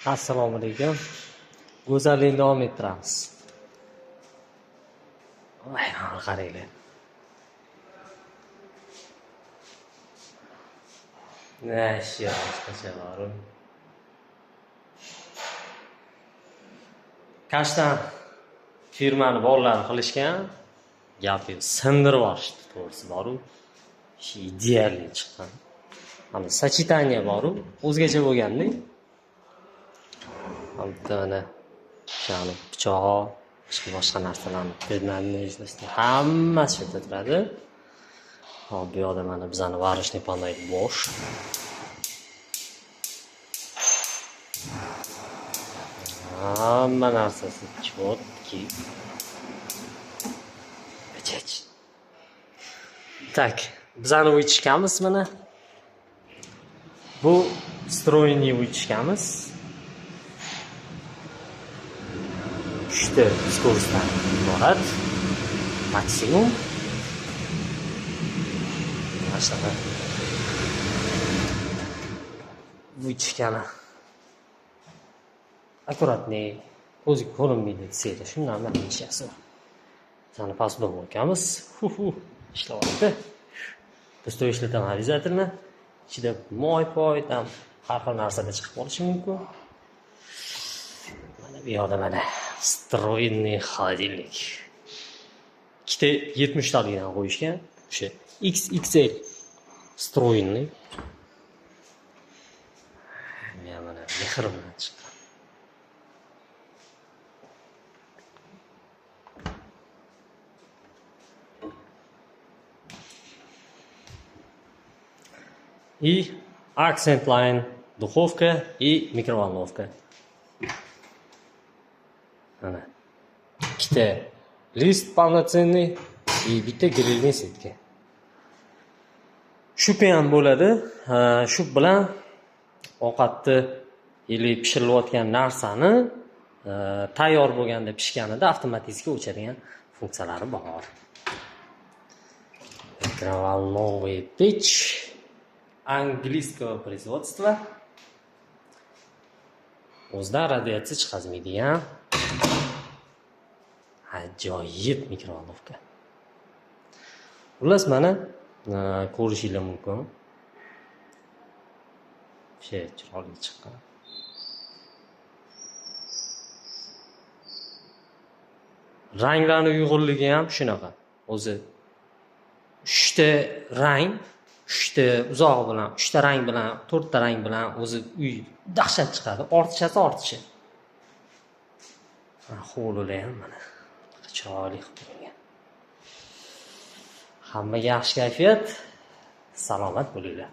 Assalomu alaykum. Go'zallikni davom ettiramiz. Voy, qaranglar. Nashya boshqacha bor. Kashtan firmani bolalar qilishgan, gapi sindirib yuborishdi, to'g'risi bor-ku. Shu idealli chiqqan. Mana sachitaniya bor-ku, o'zgacha bo'lganda. Mana shani pichoq, boshqa narsalarni ko'rmaymiz, hammasi shu yerda turadi. Hop, bu yoqda mana bizani varishni panayli bo'sh. Hamma narsasi chotki. Achach. Tak, bizani uychikamiz mana. Bu stroyni uychikamiz. 3 ta skorsdan iborat. Maksimum. Maşallah. Uychikani. Аккуратный, o'zi ko'rinmaydi desaydi, shundan ham ishasi bor. Sani pastdan o'qamiz. Ishlayapti. Biz to'y ishlataman avizatorni. Ichida moy-poy, tam har xil narsalar chiqib qolishi mumkin. Mana bu yoqda mana stroyniy холодильник. Ikkita 70 talikdan qo'yishgan. O'sha XXL stroyniy. Mana mehr bilan chiqqan. И accent line, духовка и микроволновка. Ana. Ikkita list полноценный и bitta grillni setka. Shupi ham bo'ladi. Shu bilan ovqatni ili pishirilayotgan narsani tayyor bo'lganda pishganida avtomatik o'chiradigan funksiyalari bor. Микроволновая печь английского производства. O'zida radiatsiya chiqazmaydigan ajoyib mikrovolnovka. Xullas mana ko'rishingiz mumkin. Chiroyli chiqqan. Ranglarning uyg'unligi ham shunaqa. O'zi 3 ta rang, 3 ta uzoq bilan, 3 ta rang bilan, 4 ta rang bilan o'zi uy dahshat chiqadi. Ortishi. Hovlilar ham mana chiroyli qilib qo'yilgan. Hammaga yaxshi kayfiyat, salomat bo'linglar.